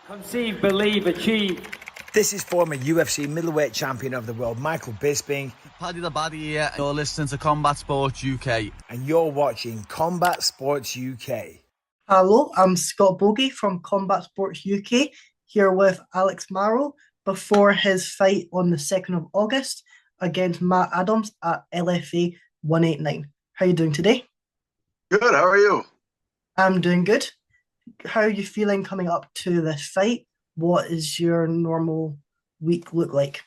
Conceive, believe, achieve. This is former UFC middleweight champion of the world, Michael Bisping. Paddy the Baddy here. You're listening to Combat Sports UK. And you're watching Combat Sports UK. Hello, I'm Scott Bogie from Combat Sports UK, here with Alex Marro before his fight on the 2nd of August against Matt Adams at LFA 189. How are you doing today? Good, how are you? I'm doing good. How are you feeling coming up to this fight? What is your normal week look like?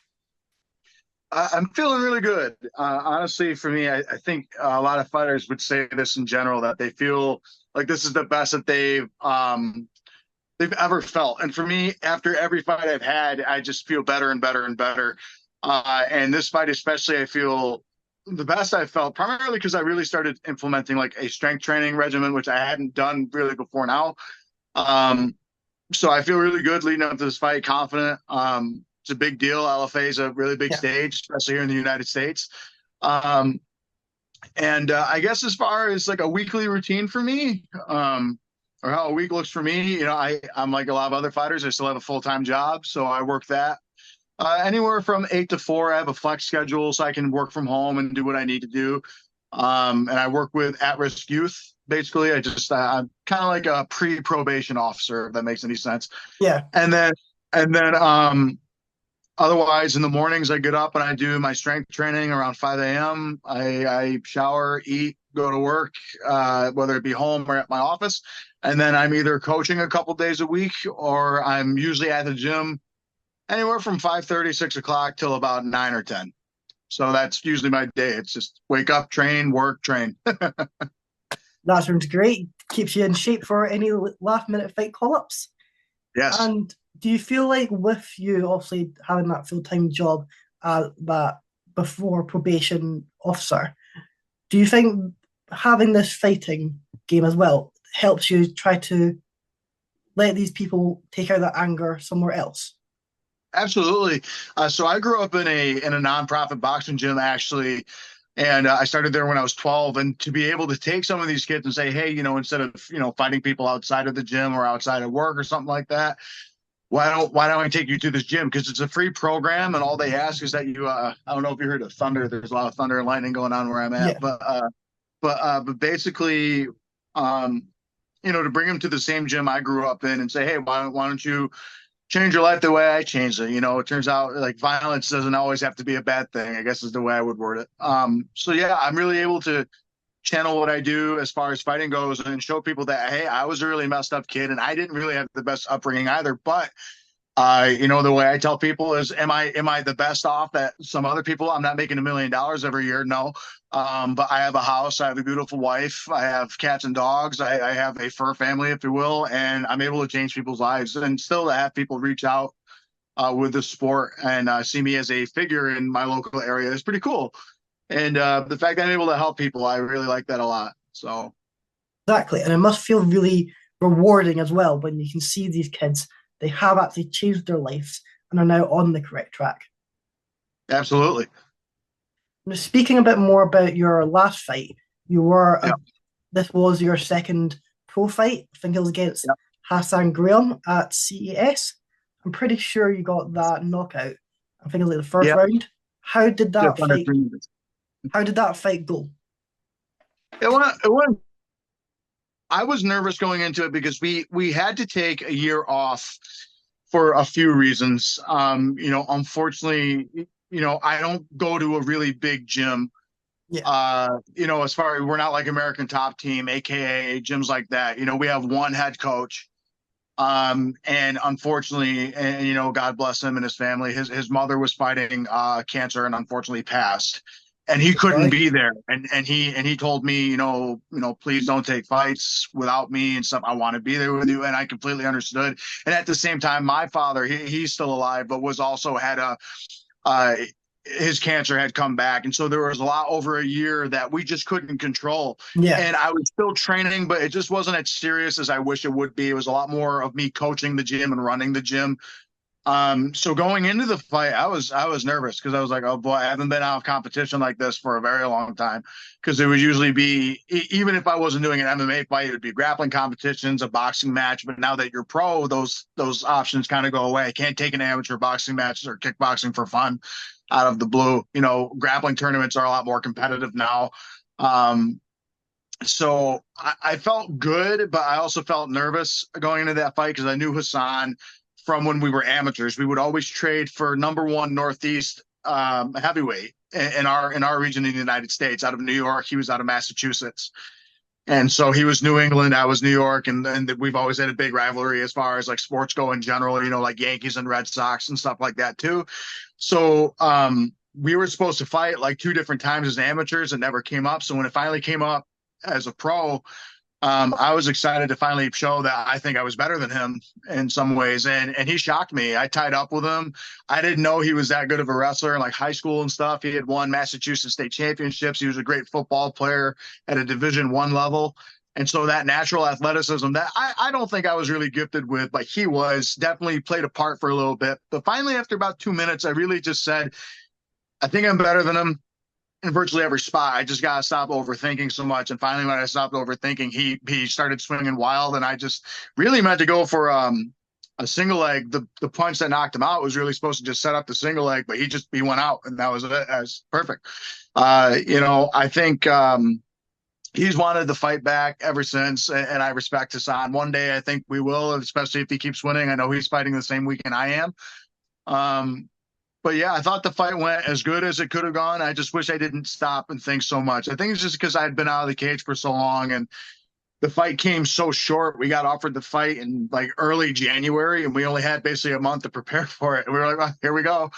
I'm feeling really good. Honestly, for me, I think a lot of fighters would say this in general, that they feel like this is the best that they've ever felt. And for me, after every fight I've had, I just feel better and better and better. And this fight especially, I feel the best I've felt, primarily because I really started implementing like a strength training regimen, which I hadn't done really before now. So I feel really good leading up to this fight, confident. It's a big deal. LFA is a really big stage, especially here in the United States. I guess as far as like a weekly routine for me, or how a week looks for me, I'm like a lot of other fighters. I still have a full-time job, so I work that. Anywhere from 8 to 4, I have a flex schedule, so I can work from home and do what I need to do. And I work with at-risk youth. Basically, I'm kind of like a pre-probation officer, if that makes any sense. Yeah. And then otherwise in the mornings I get up and I do my strength training around 5 a.m. I shower, eat, go to work, whether it be home or at my office. And then I'm either coaching a couple days a week, or I'm usually at the gym anywhere from 5:30, 6 o'clock till about 9 or 10. So that's usually my day. It's just wake up, train, work, train. That sounds great. Keeps you in shape for any last-minute fight call-ups. Yes. And do you feel like with you obviously having that full-time job that before probation officer, do you think having this fighting game as well helps you try to let these people take out that anger somewhere else? Absolutely. So I grew up in a nonprofit boxing gym, actually. And I started there when I was 12, and to be able to take some of these kids and say, hey, instead of, fighting people outside of the gym or outside of work or something like that, why don't I take you to this gym? Because it's a free program, and all they ask is that you, I don't know if you heard of thunder. There's a lot of thunder and lightning going on where I'm at, but basically, to bring them to the same gym I grew up in and say, hey, why don't you change your life the way I changed it? It turns out like violence doesn't always have to be a bad thing, I guess is the way I would word it. So yeah, I'm really able to channel what I do as far as fighting goes and show people that, hey, I was a really messed up kid and I didn't really have the best upbringing either. But the way I tell people is, am I the best off that some other people? I'm not making $1 million every year, no. But I have a house, I have a beautiful wife, I have cats and dogs, I have a fur family, if you will, and I'm able to change people's lives, and still to have people reach out with the sport and see me as a figure in my local area is pretty cool. And the fact that I'm able to help people, I really like that a lot. So exactly, and it must feel really rewarding as well when you can see these kids, they have actually changed their lives and are now on the correct track. Absolutely. Now, speaking a bit more about your last fight, this was your second pro fight. I think it was against Hassan Graham at CES. I'm pretty sure you got that knockout. I think it was like the first round. How did that fight? How did that fight go? It went. I was nervous going into it because we had to take a year off for a few reasons. Unfortunately, I don't go to a really big gym. Yeah. As far as we're not like American Top Team, AKA gyms like that. We have one head coach. And unfortunately, and God bless him and his family, his mother was fighting cancer and unfortunately passed. And he couldn't be there, and he told me, please don't take fights without me and stuff. I want to be there with you, and I completely understood. And at the same time, my father, he's still alive, but was also had his cancer had come back, and so there was a lot over a year that we just couldn't control. Yeah. And I was still training, but it just wasn't as serious as I wish it would be. It was a lot more of me coaching the gym and running the gym. So going into the fight, I was nervous because I was like, oh boy, I haven't been out of competition like this for a very long time. Because it would usually be, even if I wasn't doing an MMA fight, it would be grappling competitions, a boxing match. But now that you're pro, those options kind of go away. I can't take an amateur boxing match or kickboxing for fun out of the blue. Grappling tournaments are a lot more competitive now. Um, so I felt good, but I also felt nervous going into that fight because I knew Hassan from when we were amateurs. We would always trade for number one Northeast heavyweight in our region in the United States. Out of New York, he was out of Massachusetts, and so he was New England, I was New York, and we've always had a big rivalry as far as like sports go in general. Like Yankees and Red Sox and stuff like that too. So we were supposed to fight like two different times as amateurs. It never came up. So when it finally came up as a pro, I was excited to finally show that I think I was better than him in some ways. And he shocked me. I tied up with him. I didn't know he was that good of a wrestler in like high school and stuff. He had won Massachusetts state championships. He was a great football player at a Division I level. And so that natural athleticism that I don't think I was really gifted with, but he was, definitely played a part for a little bit. But finally, after about 2 minutes, I really just said, I think I'm better than him in virtually every spot. I just gotta stop overthinking so much. And finally, when I stopped overthinking, he started swinging wild, and I just really meant to go for a single leg. The punch that knocked him out was really supposed to just set up the single leg, but he went out, and that was it. That was perfect. I think he's wanted the fight back ever since, and I respect Hassan. One day, I think we will, especially if he keeps winning. I know he's fighting the same weekend I am. But yeah, I thought the fight went as good as it could have gone. I just wish I didn't stop and think so much. I think it's just because I had been out of the cage for so long, and the fight came so short. We got offered the fight in like early January, and we only had basically a month to prepare for it. And we were like, well, here we go,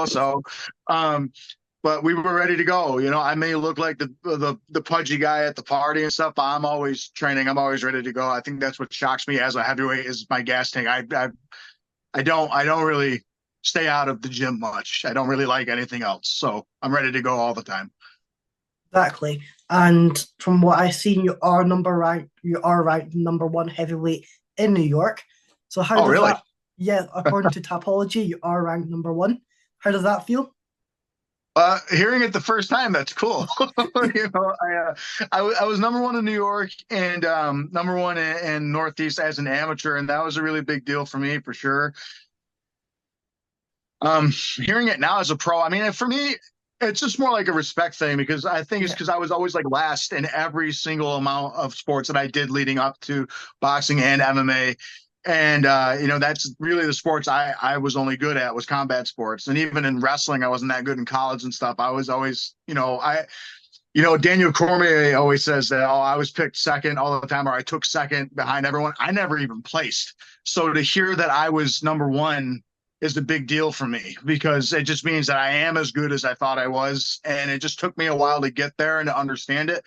So, but we were ready to go. I may look like the pudgy guy at the party and stuff, but I'm always training. I'm always ready to go. I think that's what shocks me as a heavyweight is my gas tank. I don't really stay out of the gym much. I don't really like anything else. So I'm ready to go all the time. Exactly. And from what I've seen, you are ranked number one heavyweight in New York. So how Oh, does really? that, yeah, according to Tapology, you are ranked number one. How does that feel? Hearing it the first time, that's cool. I was number one in New York and number one in Northeast as an amateur, and that was a really big deal for me for sure. Hearing it now as a pro, I mean, for me, it's just more like a respect thing because I think it's because I was always like last in every single amount of sports that I did leading up to boxing and MMA. And that's really the sports I was only good at was combat sports. And even in wrestling, I wasn't that good in college and stuff. I was always, Daniel Cormier always says that, oh, I was picked second all the time, or I took second behind everyone. I never even placed. So to hear that I was number one is the big deal for me because it just means that I am as good as I thought I was. And it just took me a while to get there and to understand it.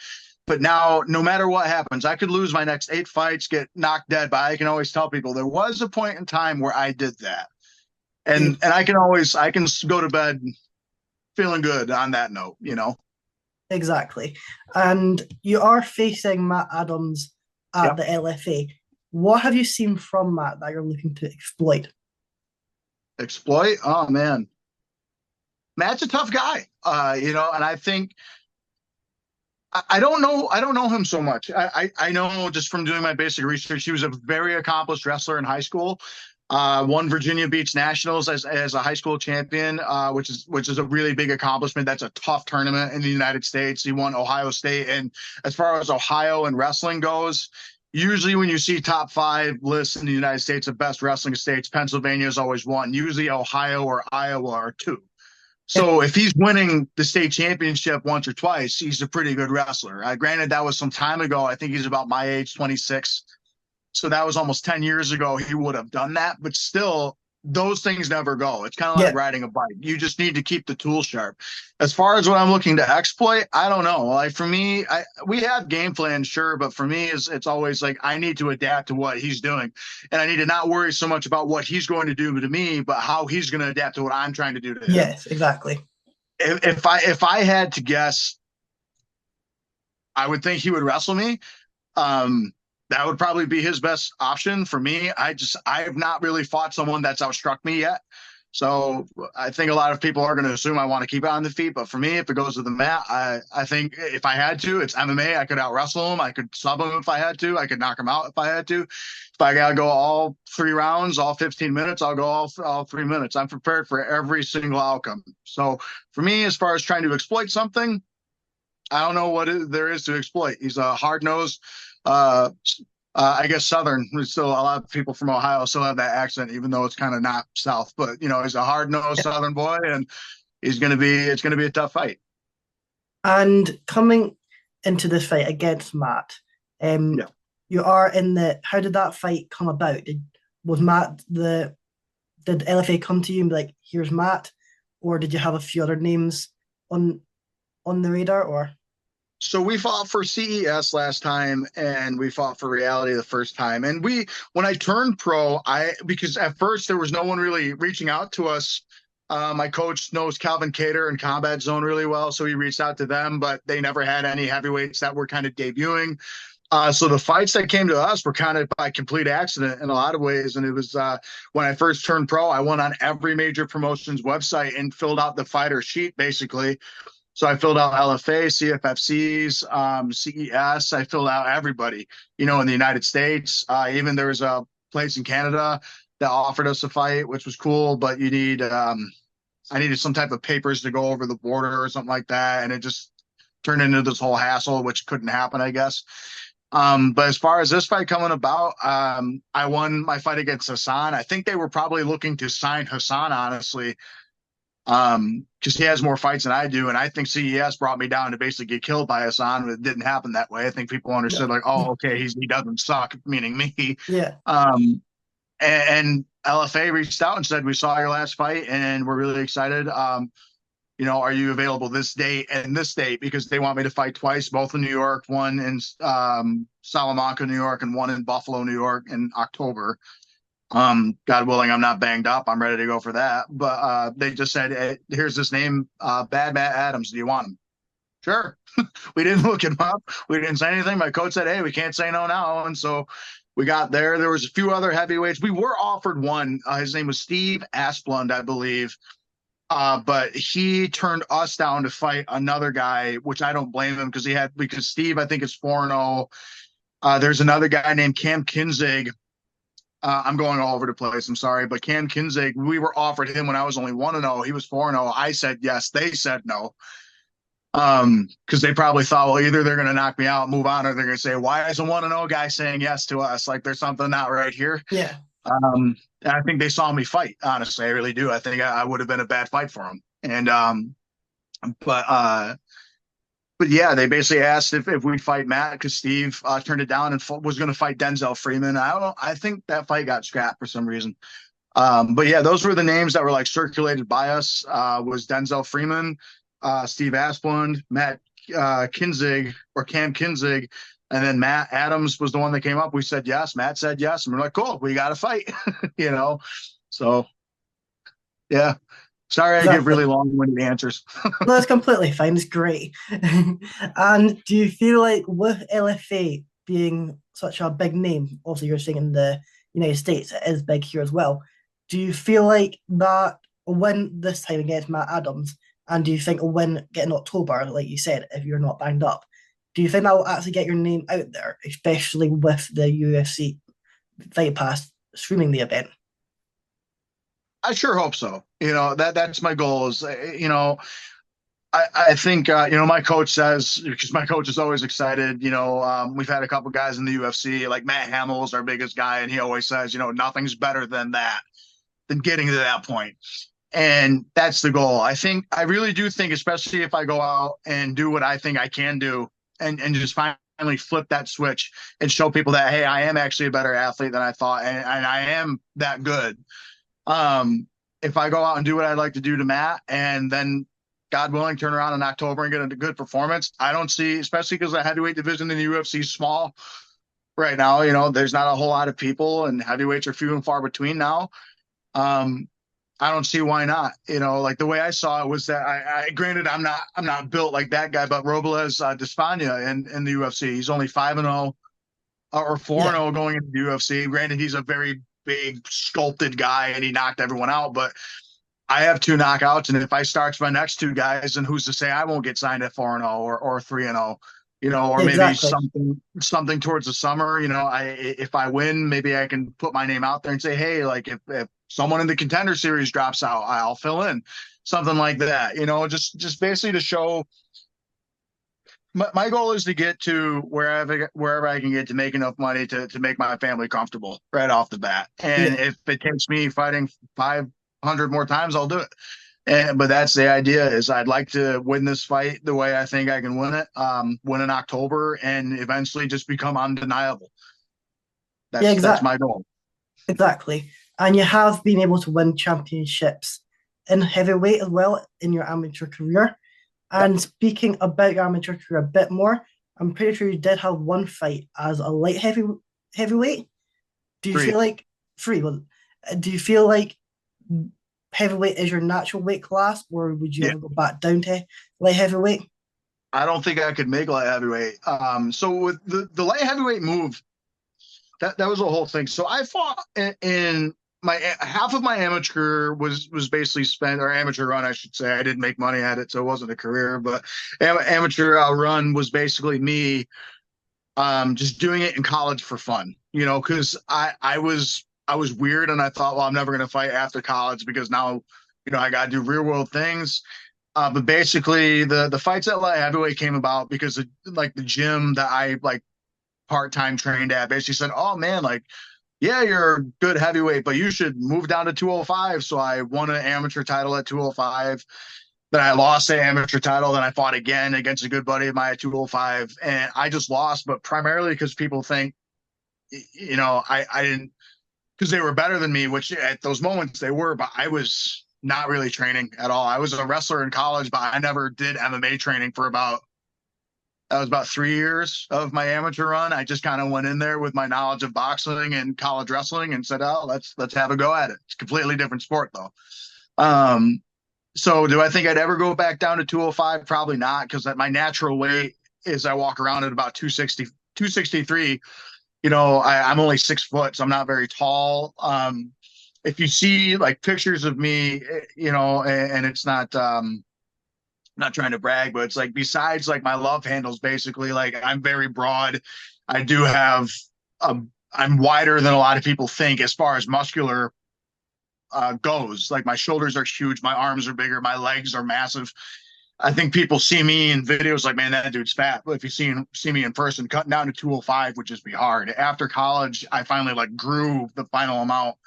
But now, no matter what happens, I could lose my next 8 fights, get knocked dead, but I can always tell people there was a point in time where I did that. And I can go to bed feeling good on that note. Exactly. And you are facing Matt Adams at Yep. the LFA. What have you seen from Matt that you're looking to exploit? Exploit? Oh man. Matt's a tough guy. And I think I don't know him so much. I know just from doing my basic research, he was a very accomplished wrestler in high school. Won Virginia Beach Nationals as a high school champion, which is a really big accomplishment. That's a tough tournament in the United States. He won Ohio State, and as far as Ohio and wrestling goes, usually when you see top 5 lists in the United States of best wrestling states, Pennsylvania is always one. Usually Ohio or Iowa are 2. So if he's winning the state championship once or twice, he's a pretty good wrestler. Granted, that was some time ago. I think he's about my age, 26. So that was almost 10 years ago. He would have done that, but still, those things never go. It's kind of like riding a bike. You just need to keep the tool sharp. As far as what I'm looking to exploit, I don't know. Like for me, we have game plans, sure, but for me, it's always like I need to adapt to what he's doing, and I need to not worry so much about what he's going to do to me, but how he's going to adapt to what I'm trying to do to him. Yes, exactly. If I had to guess, I would think he would wrestle me. that would probably be his best option for me. I have not really fought someone that's outstruck me yet. So I think a lot of people are going to assume I want to keep it on the feet. But for me, if it goes to the mat, I think if I had to, it's MMA. I could out wrestle him. I could sub him if I had to. I could knock him out if I had to. If I got to go all 3 rounds, all 15 minutes, I'll go all 3 minutes. I'm prepared for every single outcome. So for me, as far as trying to exploit something, I don't know what there is to exploit. He's a hard-nosed, I guess Southern. Still, a lot of people from Ohio still have that accent, even though it's kind of not South. But he's a hard-nosed Southern boy, and it's going to be a tough fight. And coming into this fight against Matt, you are in the. How did that fight come about? Did LFA come to you and be like, "Here's Matt," or did you have a few other names on the radar? Or so we fought for CES last time, and we fought for Reality the first time. And when I turned pro, because at first there was no one really reaching out to us. My coach knows Calvin Cater and Combat Zone really well, so he reached out to them, but they never had any heavyweights that were kind of debuting. So the fights that came to us were kind of by complete accident in a lot of ways. And it was when I first turned pro, I went on every major promotion's website and filled out the fighter sheet, basically. So I filled out LFA, CFFCs, CES. I filled out everybody, in the United States. Even there was a place in Canada that offered us a fight, which was cool. But I needed some type of papers to go over the border or something like that. And it just turned into this whole hassle, which couldn't happen, I guess. But as far as this fight coming about, I won my fight against Hassan. I think they were probably looking to sign Hassan, honestly, because he has more fights than I do. And I think CES brought me down to basically get killed by Hassan, but it didn't happen that way. I think people understood oh, okay, he doesn't suck, meaning me. Yeah. And LFA reached out and said, we saw your last fight and we're really excited. Are you available this date and this date? Because they want me to fight twice, both in New York, one in Salamanca, New York, and one in Buffalo, New York in October. God willing, I'm not banged up. I'm ready to go for that. But they just said, hey, here's this name, Bad Matt Adams. Do you want him? Sure. We didn't look him up. We didn't say anything. My coach said, hey, we can't say no now. And so we got there. There was a few other heavyweights. We were offered one. His name was Steve Asplund, I believe. But he turned us down to fight another guy, which I don't blame him because Steve, I think, is 4-0. There's another guy named Cam Kinzig. I'm going all over the place. I'm sorry. But Cam Kinzig, we were offered him when I was only 1-0. He was 4-0. I said yes. They said no. Because they probably thought, well, either they're going to knock me out, move on, or they're going to say, why is a 1-0 guy saying yes to us? Like there's something not right here. Yeah. I think they saw me fight. Honestly, I really do. I think I would have been a bad fight for him. And but yeah, they basically asked if we'd fight Matt because Steve turned it down and was going to fight Denzel Freeman. I don't know. I think that fight got scrapped for some reason. But yeah, those were the names that were like circulated by us. Was Denzel Freeman, Steve Asplund, Matt Kinzig or Cam Kinzig. And then Matt Adams was the one that came up. We said yes. Matt said yes. And we're like, cool, we got to fight, So, yeah. Sorry, I give really long-winded answers. No, that's completely fine. It's great. And do you feel like with LFA being such a big name, also you're saying in the United States, it is big here as well. Do you feel like that a win this time against Matt Adams, and do you think a win getting October, like you said, if you're not banged up, do you think that will actually get your name out there, especially with the UFC Fight Pass streaming the event? I sure hope so. That's my goal is, I think, my coach says, because my coach is always excited, we've had a couple guys in the UFC, like Matt Hamill is our biggest guy. And he always says, nothing's better than getting to that point. And that's the goal. I really do think, especially if I go out and do what I think I can do and just finally flip that switch and show people that, hey, I am actually a better athlete than I thought. And I am that good. If I go out and do what I'd like to do to Matt and then God willing, turn around in October and get a good performance, I don't see, especially because the heavyweight division in the UFC is small right now, there's not a whole lot of people and heavyweights are few and far between now. I don't see why not. Like the way I saw it was that I granted I'm not built like that guy, but Robles Despania in the UFC, he's only 5-0. or 4-0 going into the UFC. Granted, he's a very big, sculpted guy, and he knocked everyone out. But I have 2 knockouts, and if I start my next 2 guys, then who's to say I won't get signed at 4-0 or 3-0? Or maybe something towards the summer. If I win, maybe I can put my name out there and say, hey, like if someone in the Contender Series drops out, I'll fill in, something like that. Just basically to show. My goal is to get to wherever I can get to make enough money to make my family comfortable right off the bat. And if it takes me fighting 500 more times, I'll do it. But that's the idea, is I'd like to win this fight the way I think I can win it, win in October, and eventually just become undeniable. That's my goal. Exactly. And you have been able to win championships in heavyweight as well in your amateur career. And speaking about your amateur career a bit more, I'm pretty sure you did have 1 fight as a light heavyweight. Do you feel like do you feel like heavyweight is your natural weight class, or would you ever go back down to light heavyweight? I don't think I could make light heavyweight. So with the light heavyweight move, that was a whole thing. So I fought in my half of my amateur was basically spent, or amateur run, I should say. I didn't make money at it, so it wasn't a career, but amateur run was basically me just doing it in college for fun, because I was weird, and I thought, well, I'm never going to fight after college because now, I got to do real world things. But basically the fights at light heavyweight came about because the gym that I part-time trained at basically said, oh man, yeah, you're a good heavyweight, but you should move down to 205. So I won an amateur title at 205. Then I lost the amateur title. Then I fought again against a good buddy of mine at 205. And I just lost, but primarily because people think, I didn't, because they were better than me, which at those moments they were, but I was not really training at all. I was a wrestler in college, but I never did MMA training for about 3 years of my amateur run. I just kind of went in there with my knowledge of boxing and college wrestling and said, oh, let's have a go at it. It's a completely different sport though. So do I think I'd ever go back down to 205? Probably not, because my natural weight is I walk around at about 260, 263. I'm only 6 foot, so I'm not very tall. If you see pictures of me, and it's not, not trying to brag, but it's besides my love handles, basically, I'm very broad. I do have, I'm wider than a lot of people think as far as muscular goes. My shoulders are huge. My arms are bigger. My legs are massive. I think people see me in videos man, that dude's fat. But if you see me in person, cutting down to 205 would just be hard. After college, I finally grew the final amount,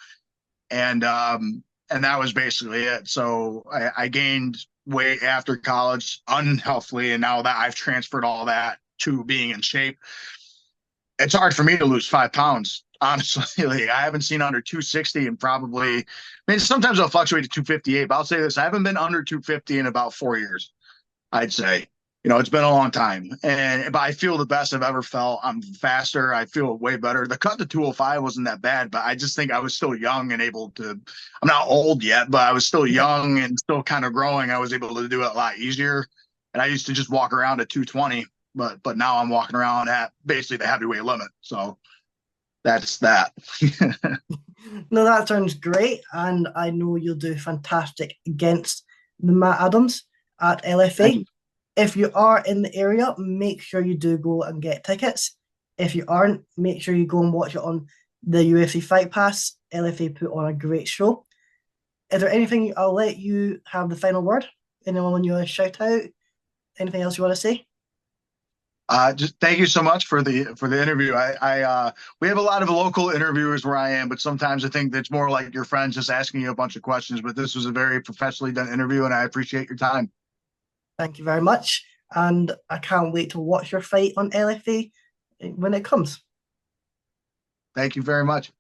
and that was basically it. So I gained weight after college unhealthily, and now that I've transferred all that to being in shape, it's hard for me to lose 5 pounds. Honestly, I haven't seen under 260 and probably, sometimes I'll fluctuate to 258, but I'll say this, I haven't been under 250 in about 4 years, I'd say. It's been a long time, but I feel the best I've ever felt. I'm faster. I feel way better. The cut to 205 wasn't that bad, but I just think I was still young and able to, I'm not old yet, but I was still young and still kind of growing. I was able to do it a lot easier. And I used to just walk around at 220, but now I'm walking around at basically the heavyweight limit. So that's that. No, that sounds great. And I know you'll do fantastic against the Matt Adams at LFA. If you are in the area, make sure you do go and get tickets. If you aren't, make sure you go and watch it on the UFC Fight Pass. LFA put on a great show. Is there anything, I'll let you have the final word. Anyone you want to shout out? Anything else you want to say? Just thank you so much for the interview. We have a lot of local interviewers where I am, but sometimes I think that's more like your friends just asking you a bunch of questions. But this was a very professionally done interview, and I appreciate your time. Thank you very much. And I can't wait to watch your fight on LFA when it comes. Thank you very much.